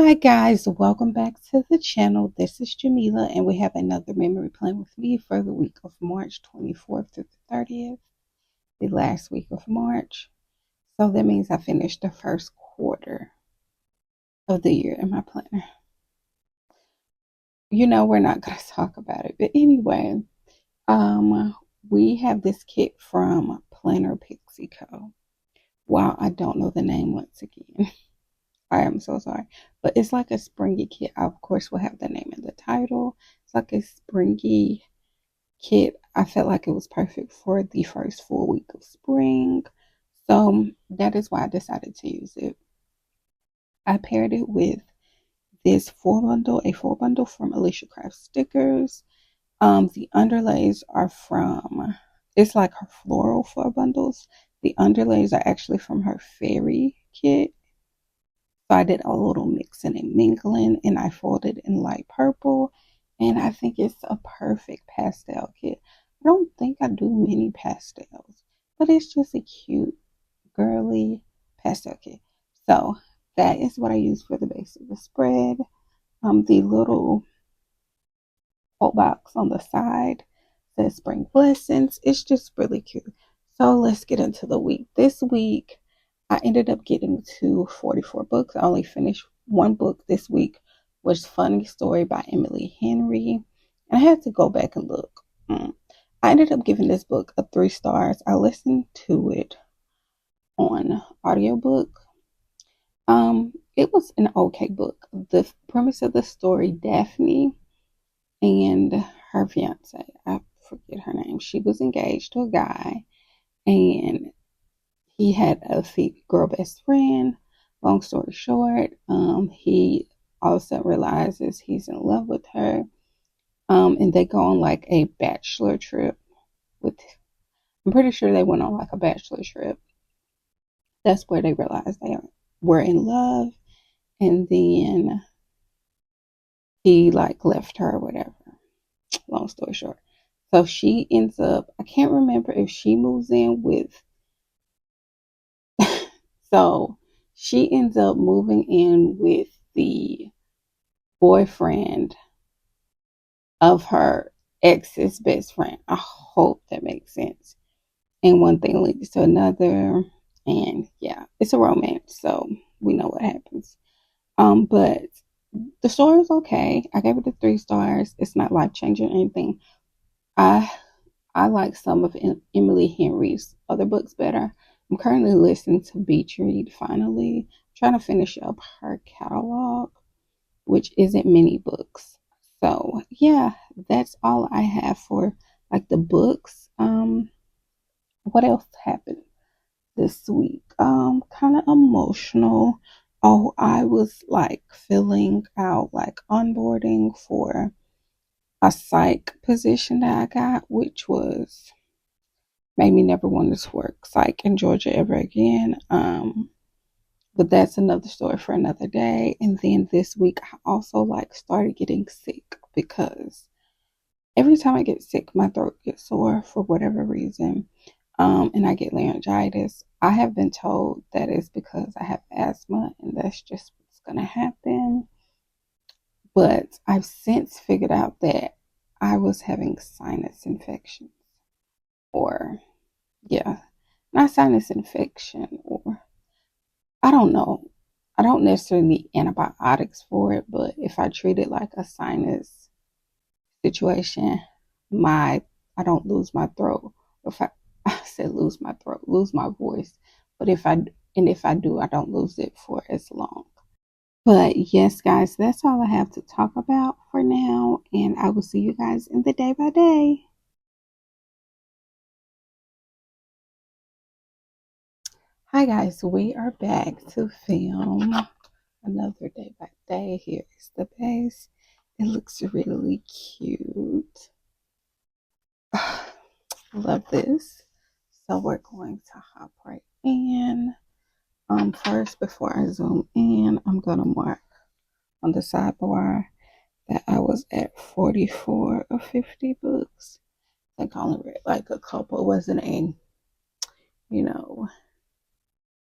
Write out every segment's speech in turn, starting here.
Hi guys, welcome back to the channel. This is Jamila and we have another memory plan with me for the week of March 24th through the 30th, the last week of March. So that means I finished the first quarter of the year in my planner. We're not going to talk about it, but anyway, we have this kit from PlannerPixieCo. Wow, I don't know the name once again. I am so sorry. But it's like a springy kit. I, of course, will have the name in the title. It's like a springy kit. I felt like it was perfect for the first full week of spring. So that is why I decided to use it. I paired it with this a full bundle from Alicia Craft Stickers. The underlays are from, it's like her floral four bundles. The underlays are actually from her fairy kit. So I did a little mixing and mingling and I folded in light purple. And I think it's a perfect pastel kit. I don't think I do many pastels, but it's just a cute, girly pastel kit. So that is what I use for the base of the spread. The little quote box on the side says Spring Blessings. It's just really cute. So let's get into the week. This week, I ended up getting to 44 books. I only finished one book this week, which is Funny Story by Emily Henry. And I had to go back and look. I ended up giving this book a 3 stars. I listened to it on audiobook. It was an okay book. The premise of the story, Daphne and her fiance, I forget her name, she was engaged to a guy and he had a girl best friend. Long story short, he all of a sudden realizes he's in love with her. And they go on like a bachelor trip with, I'm pretty sure they went on like a bachelor trip. That's where they realized they were in love. And then he like left her or whatever. Long story short. So she ends up, I can't remember if she moves in with, so she ends up moving in with the boyfriend of her ex's best friend. I hope that makes sense. And one thing leads to another. And yeah, it's a romance, so we know what happens. But the story is okay. I gave it a 3 stars. It's not life changing or anything. I I like some of Emily Henry's other books better. I'm currently listening to Beach Read finally. I'm trying to finish up her catalog, which isn't many books. So yeah, that's all I have for like the books. What else happened this week? Kind of emotional. Oh, I was like filling out like onboarding for a psych position that I got, which was made me never want to work psych in Georgia ever again. But that's another story for another day. And then this week I also like started getting sick because every time I get sick, my throat gets sore for whatever reason. And I get laryngitis. I have been told that it's because I have asthma and that's just what's gonna happen. But I've since figured out that I was having sinus infections or yeah, not sinus infection, or I don't know. I don't necessarily need antibiotics for it, but if I treat it like a sinus situation, my I don't lose my throat. If I, I said lose my throat, lose my voice, but if I do, I don't lose it for as long. But yes, guys, that's all I have to talk about for now, and I will see you guys in the day by day. Hi guys, we are back to film another day by day. Here is the base. It looks really cute. Love this. So we're going to hop right in. First, before I zoom in, I'm gonna mark on the sidebar that I was at 44 of 50 books. I think I only read like a couple. It wasn't a, you know,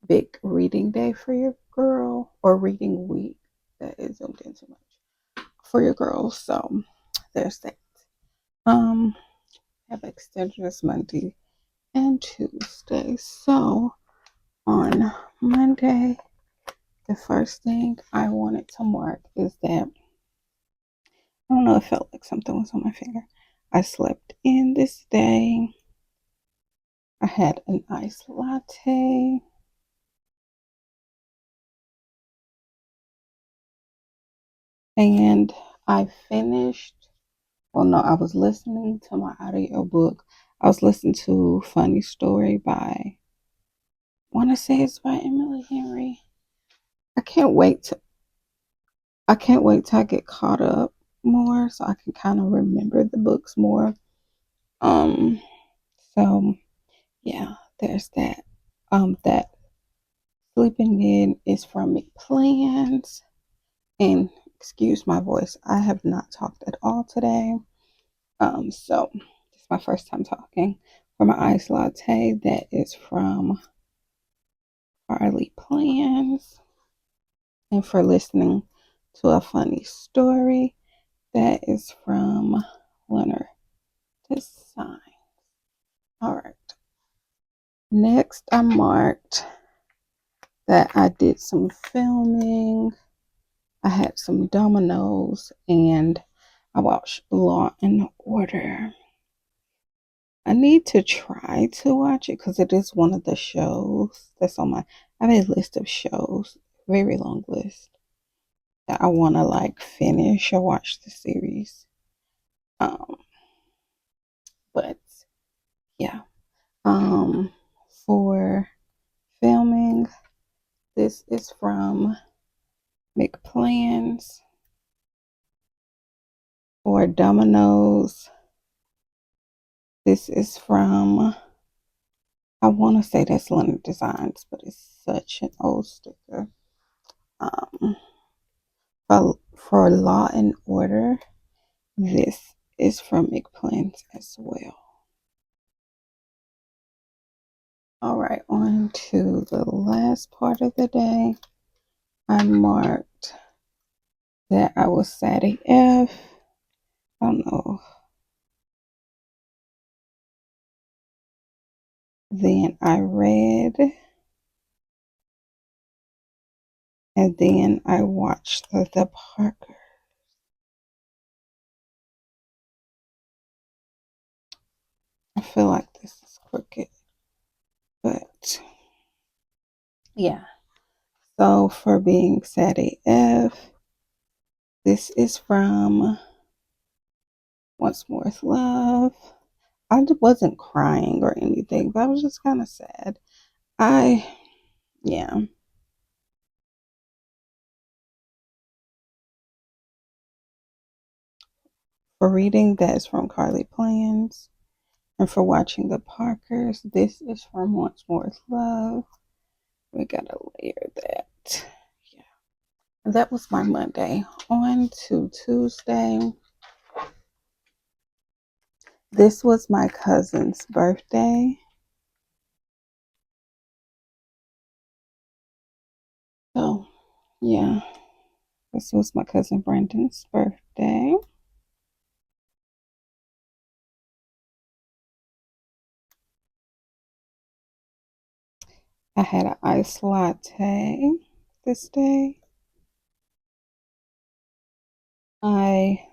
big reading day for your girl or reading week. that is zoomed in too much for your girls. So there's that. Um, have extended this Monday and Tuesday. So on Monday, the first thing I wanted to mark is that I don't know, it felt like something was on my finger. I slept in this day. I had an iced latte. And I finished, well, no, I was listening to my audio book. I was listening to Funny Story by, I want to say it's by Emily Henry. I can't wait to I can't wait till I get caught up more so I can kind of remember the books more. Um, so yeah, there's that. That Sleeping In is from McPlans. And excuse my voice, I have not talked at all today. So it's my first time talking. For my iced latte, that is from Carly Plans. And for listening to a funny story, that is from Leonard Design. All right. Next, I marked that I did some filming. I had some dominoes and I watched Law and Order. I need to try to watch it because it is one of the shows that's on my. I have a list of shows, very long list that I want to like finish or watch the series. Um, but yeah. For filming, this is from McPlans. For Dominoes, this is from. I want to say that's Leonard Designs, but it's such an old sticker. Um, for Law and Order, this is from McPlans as well. All right, on to the last part of the day. I marked that I was sad AF. I don't know. Then I read, and then I watched the Parker. I feel like this is crooked, but yeah. So for being sad AF, this is from Once More With Love. I wasn't crying or anything, but I was just kind of sad. Yeah. For reading, that is from Carly Plans. And for watching the Parkers, this is from Once More With Love. We gotta layer that. Yeah. And that was my Monday. On to Tuesday. This was my cousin's birthday. So, yeah. This was my cousin Brandon's birthday. I had an iced latte this day. I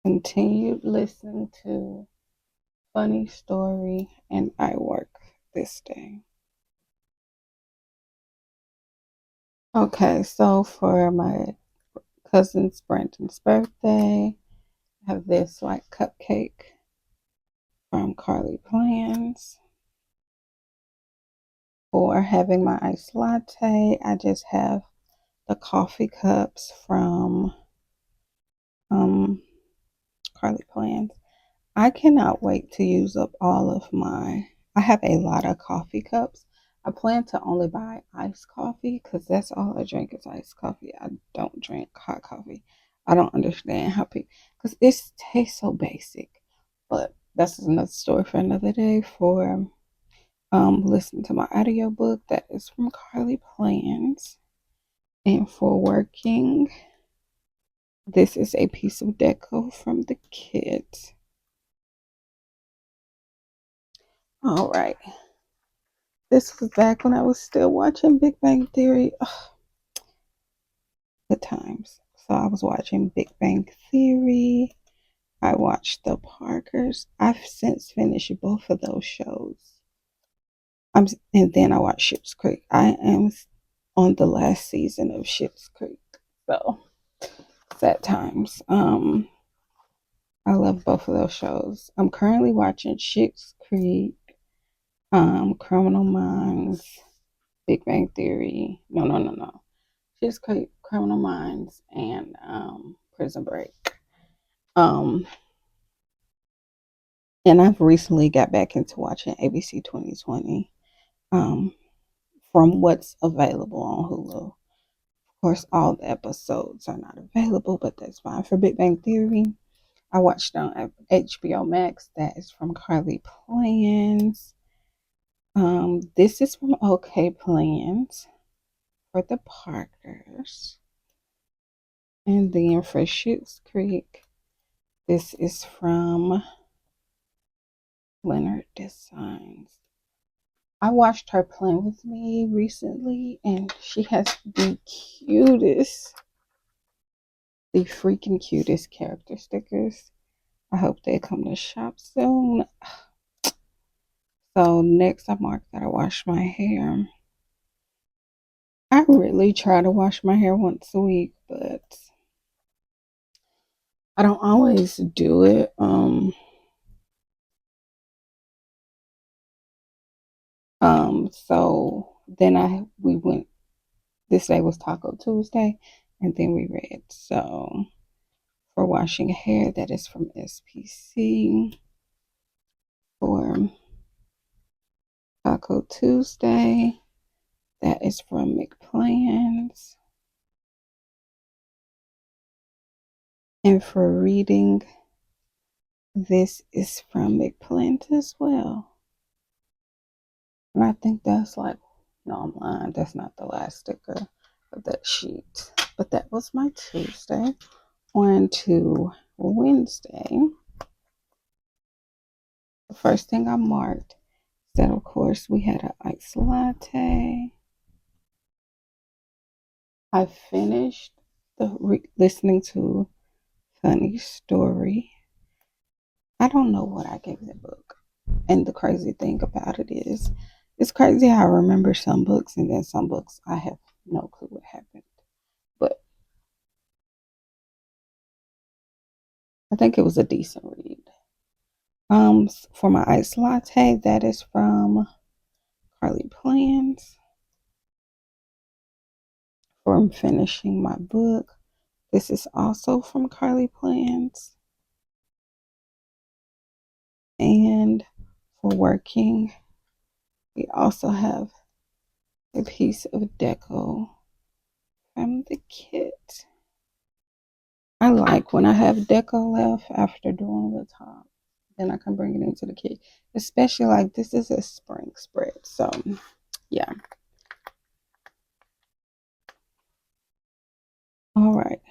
continued listening to Funny Story and I work this day. Okay, so for my cousin's Brandon's birthday, I have this like cupcake from Carly Plans. For having my iced latte, I just have the coffee cups from um Carly Plans. I cannot wait to use up all of my. I have a lot of coffee cups. I plan to only buy iced coffee because that's all I drink is iced coffee. I don't drink hot coffee. I don't understand how people, because it tastes so basic. But that's another story for another day. For listening to my audiobook that is from Carly Plans. And for working, this is a piece of deco from the kids. All right. This was back when I was still watching Big Bang Theory. Ugh, good times. So I was watching Big Bang Theory. I watched The Parkers. I've since finished both of those shows. And then I watched Schitt's Creek. I am on the last season of Schitt's Creek. So sad times. I love both of those shows. I'm currently watching Schitt's Creek, Criminal Minds, Big Bang Theory. No. Schitt's Creek, Criminal Minds, and Prison Break. Um, and I've recently got back into watching ABC 2020. From what's available on Hulu. Of course, all the episodes are not available, but that's fine. For Big Bang Theory, I watched on HBO Max. That is from Carly Plans. This is from OK Plans for the Parkers. And then for Schitt's Creek, this is from Leonard Designs. I watched her Plan With Me recently, and she has the freaking cutest character stickers. I hope they come to shop soon. So next I mark that I wash my hair. I really try to wash my hair once a week, but I don't always do it. So then we went, this day was Taco Tuesday, and then we read. So for washing hair, that is from SPC. For Taco Tuesday, that is from McPlans. And for reading, this is from McPlans as well. And I think that's like, no, I'm lying. That's not the last sticker of that sheet. But that was my Tuesday. On to Wednesday. The first thing I marked is that, of course, we had an iced latte. I finished listening to Funny Story. I don't know what I gave that book. And the crazy thing about it is, it's crazy how I remember some books, and then some books I have no clue what happened. But I think it was a decent read. For my iced latte, that is from Carly Plans. For finishing my book, this is also from Carly Plans. And for working, we also have a piece of deco from the kit. I like when I have deco left after doing the top, then I can bring it into the kit. Especially like this is a spring spread. So yeah. All right.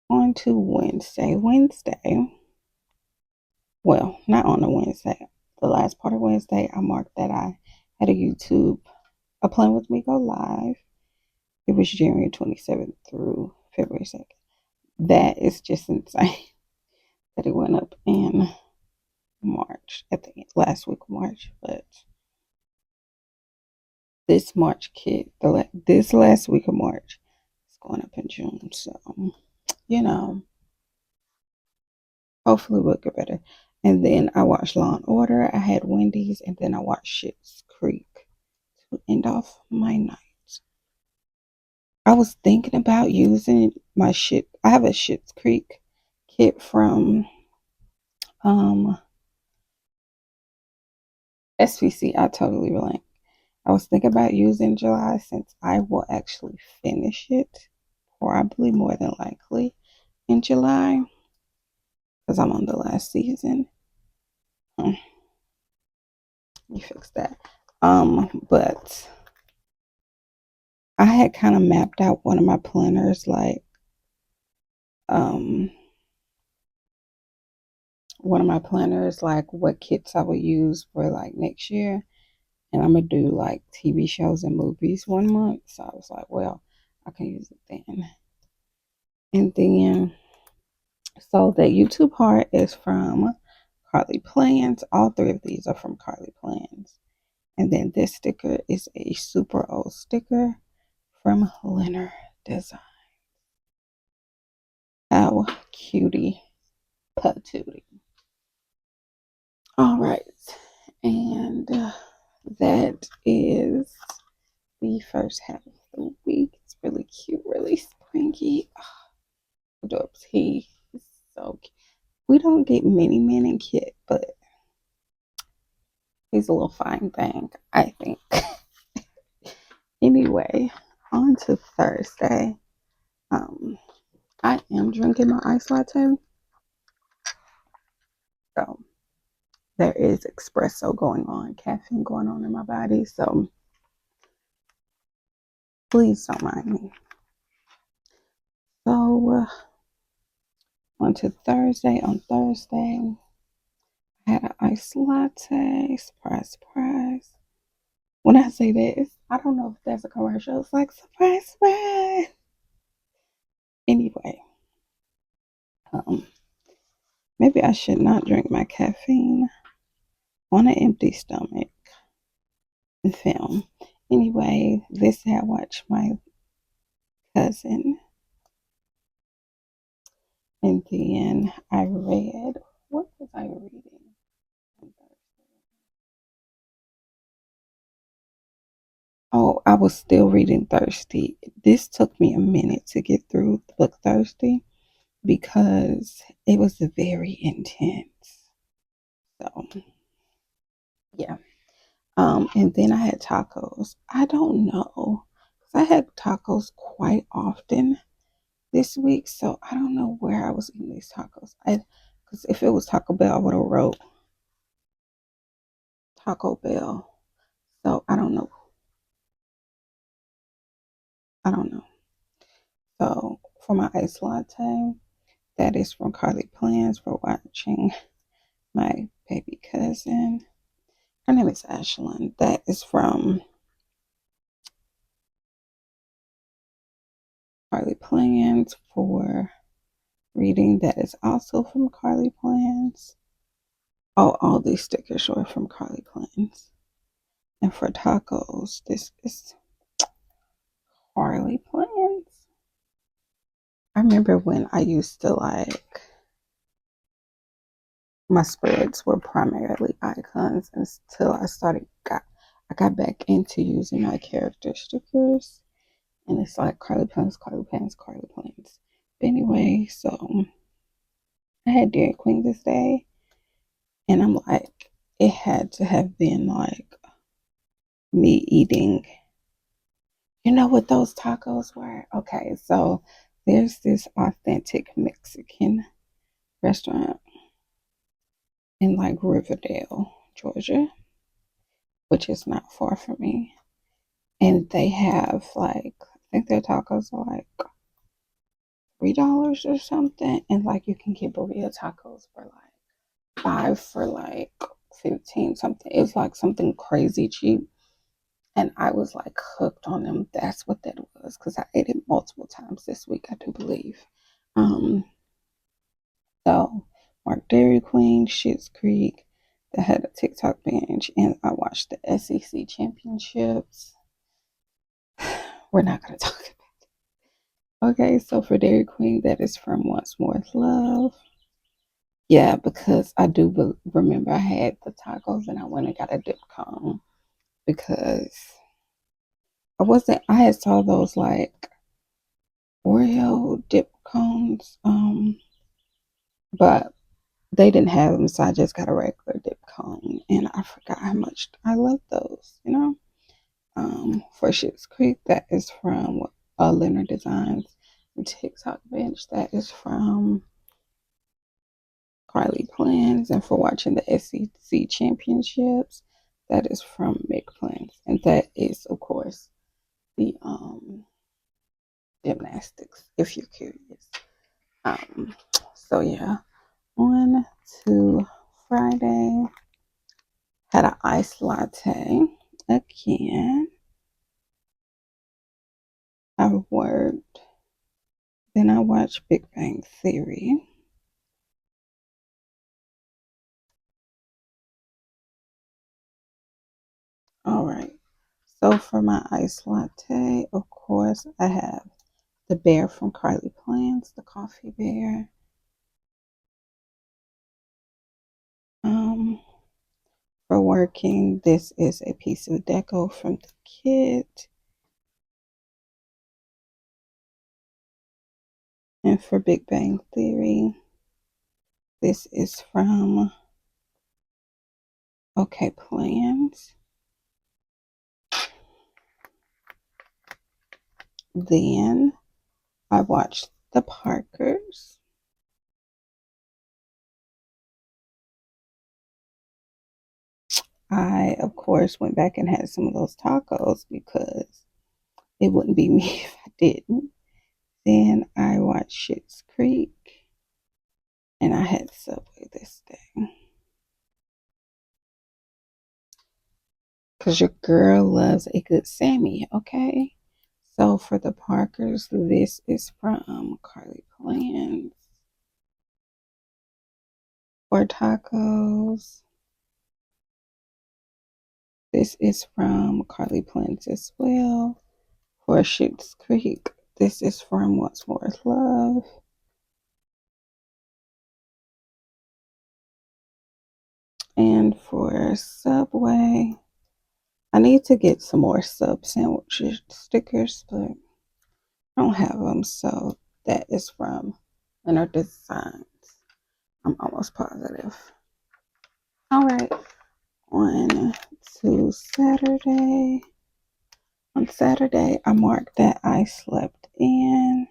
On to Wednesday. Well, not on a Wednesday. The last part of Wednesday, I marked that I had a Plan With Me go live. It was January 27th through February 2nd. That is just insane that it went up in March, at the last week of March. But this March kit, this last week of March, is going up in June. So, hopefully we'll get better. And then I watched Law and Order. I had Wendy's, and then I watched Schitt's Creek to end off my night. I was thinking about using I have a Schitt's Creek kit from SPC. I totally blank. I was thinking about using July since I will actually finish it, probably more than likely in July, because I'm on the last season. You fix that. But I had kind of mapped out one of my planners, like um like what kits I would use for like next year. And I'm gonna do like TV shows and movies 1 month. So I was like, well, I can use it then. And then so the YouTube heart is from Carly Plans. All three of these are from Carly Plans. And then this sticker is a super old sticker from Leonard Design. How cutie patootie. All right. And that is the first half of the week. It's really cute, really springy. Oh, Adorbs. He is so cute. We don't get many men in kit, but he's a little fine thing, I think. Anyway, on to Thursday. I am drinking my ice latte. So there is espresso going on, caffeine going on in my body. So please don't mind me. So on to Thursday. On Thursday, I had an iced latte. Surprise, surprise. When I say this, I don't know if that's a commercial. It's like, surprise, surprise. Anyway, maybe I should not drink my caffeine on an empty stomach and film. Anyway, this is how I watched my cousin. And then I read, what was I reading? Oh, I was still reading Thirsty. This took me a minute to get through the book Thirsty because it was very intense. So, yeah. And then I had tacos. I don't know. I had tacos quite often this week, so I don't know where I was eating these tacos. Because if it was Taco Bell, I would have wrote Taco Bell. So I don't know. I don't know. So for my iced latte, that is from Carly Plans for watching my baby cousin. Her name is Ashlyn. That is from Carly Plans for reading. That is also from Carly Plans. Oh, all these stickers are from Carly Plans. And for tacos, this is Carly Plans. I remember when I used to like my spreads were primarily icons until I got back into using my character stickers, and it's like Carly Plans, Carly Plans, Carly Plans. But anyway, so I had Dairy Queen this day, and I'm like, it had to have been like me eating. You know what those tacos were? Okay, so there's this authentic Mexican restaurant in like Riverdale, Georgia, which is not far from me. And they have like, I think their tacos are like $3 or something. And like you can get burrito tacos for like five for like 15 something. It's like something crazy cheap. And I was like hooked on them. That's what that was. Because I ate it multiple times this week, I do believe. Um, so Mark Dairy Queen, Schitt's Creek, that had a TikTok binge, and I watched the SEC championships. We're not gonna talk about it. Okay, so for Dairy Queen, that is from Once More with Love. Yeah, because I do remember I had the tacos and I went and got a dip cone because I had saw those like Oreo dip cones, but they didn't have them, so I just got a regular dip cone, and I forgot how much I love those, you know. For Schitt's Creek, that is from Leonard Designs. TikTok bench, that is from Carly Plans, and for watching the SEC championships, that is from Make Plans, and that is, of course, the gymnastics if you're curious. Um, so yeah, on to Friday. Had an iced latte again. I worked. Then I watched Big Bang Theory. All right. So for my iced latte, of course, I have the bear from Carly Plans, the coffee bear. Um, for working, this is a piece of deco from the kit. And for Big Bang Theory, this is from OK Plans. Then I watched The Parkers. I, of course, went back and had some of those tacos because it wouldn't be me if I didn't. Then I watched Schitt's Creek and I had Subway this day. Because your girl loves a good Sammy, okay? So for the Parkers, this is from Carly Plans. For tacos, this is from Carly Plans as well. For Schitt's Creek, this is from What's More Love. And for Subway, I need to get some more sub sandwich stickers, but I don't have them. So that is from Leonard Designs. I'm almost positive. All right, on to Saturday. On Saturday, I marked that I slept in.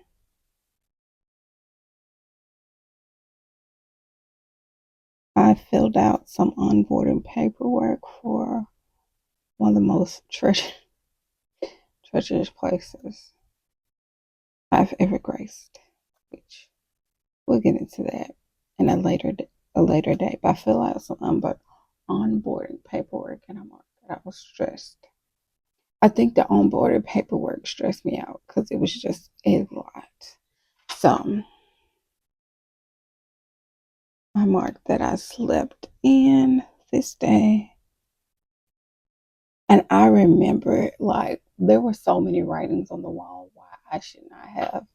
I filled out some onboarding paperwork for one of the most treacherous places I've ever graced, which we'll get into that in a later date. But I fill out some onboarding paperwork, and I marked that I was stressed. I think the onboarding paperwork stressed me out because it was just a lot. So I marked that I slept in this day. And I remember like there were so many writings on the wall why I should not have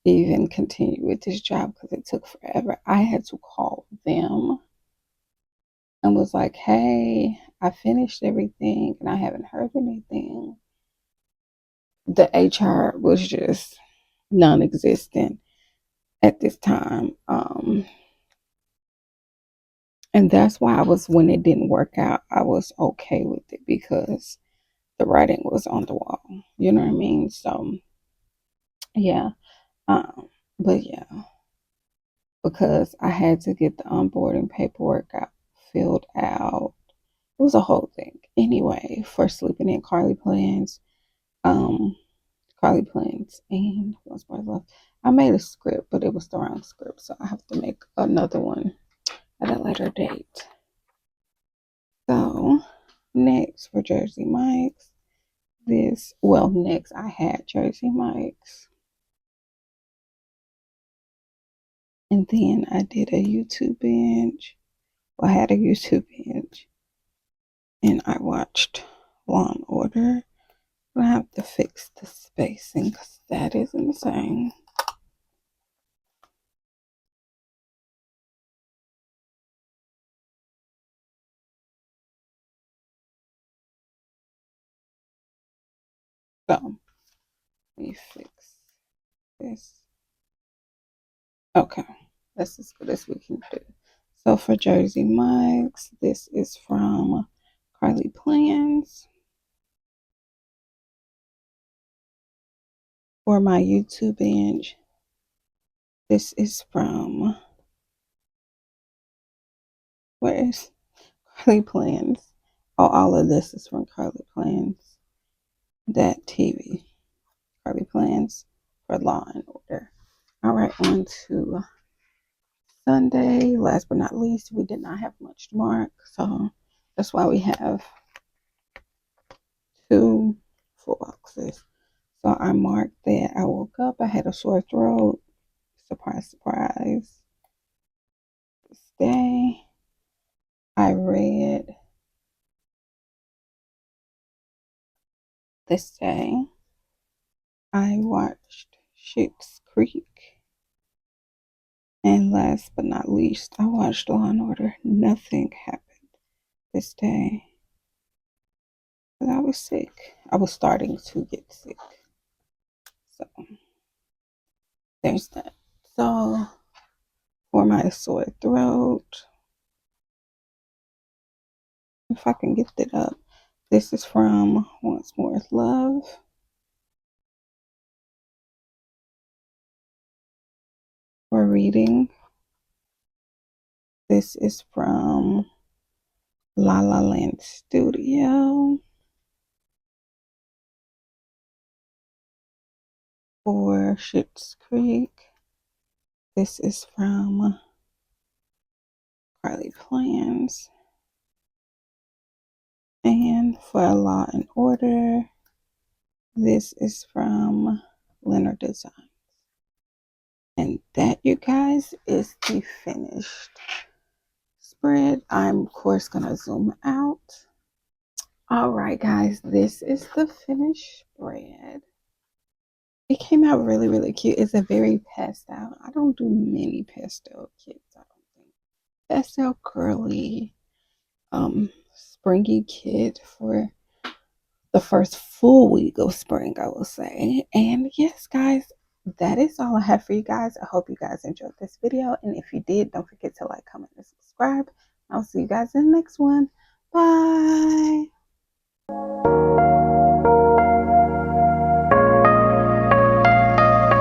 even continued with this job because it took forever. I had to call them and was like, hey, I finished everything and I haven't heard anything. The HR was just non existent at this time. And that's why when it didn't work out, I was okay with it because the writing was on the wall. You know what I mean? So, yeah. But yeah, because I had to get the onboarding paperwork out, filled out. It was a whole thing. Anyway, for sleeping in um, Carly Plans, and what's my love? I made a script, but it was the wrong script, so I have to make another one at a later date. So next for Jersey Mike's, next I had Jersey Mike's, and then I did a YouTube binge. Well, I had a YouTube binge, and I watched Law and Order. I have to fix the spacing because that is insane. So let me fix this. Okay, that's as good as we can do. So for Jersey Mike's, this is from Carly Plans. For my YouTube binge, this is from where is Carly Plans? Oh, all of this is from Carly Plans. that TV. Carly Plans for Law and Order. All right, on to Sunday. Last but not least, we did not have much to mark, so that's why we have two full boxes. So I marked that I woke up, I had a sore throat. Surprise, surprise. This day, I read. This day, I watched Schitt's Creek. And last but not least, I watched Law and Order. Nothing happened this day. I was sick. I was starting to get sick. So there's that. So for my sore throat, if I can get it up, this is from Once More is Love. For reading, this is from La La Land Studio. For Schitt's Creek, this is from Carly Plans. And for Law and Order, this is from Leonard Design. And that, you guys, is the finished spread. I'm, of course, going to zoom out. All right, guys, this is the finished spread. It came out really, really cute. It's a very pastel. I don't do many pastel kits, I don't think. Pastel girly, springy kit for the first full week of spring, I will say. And yes, guys, that is all I have for you guys. I hope you guys enjoyed this video. And if you did, don't forget to like, comment, and subscribe. I'll see you guys in the next one. Bye.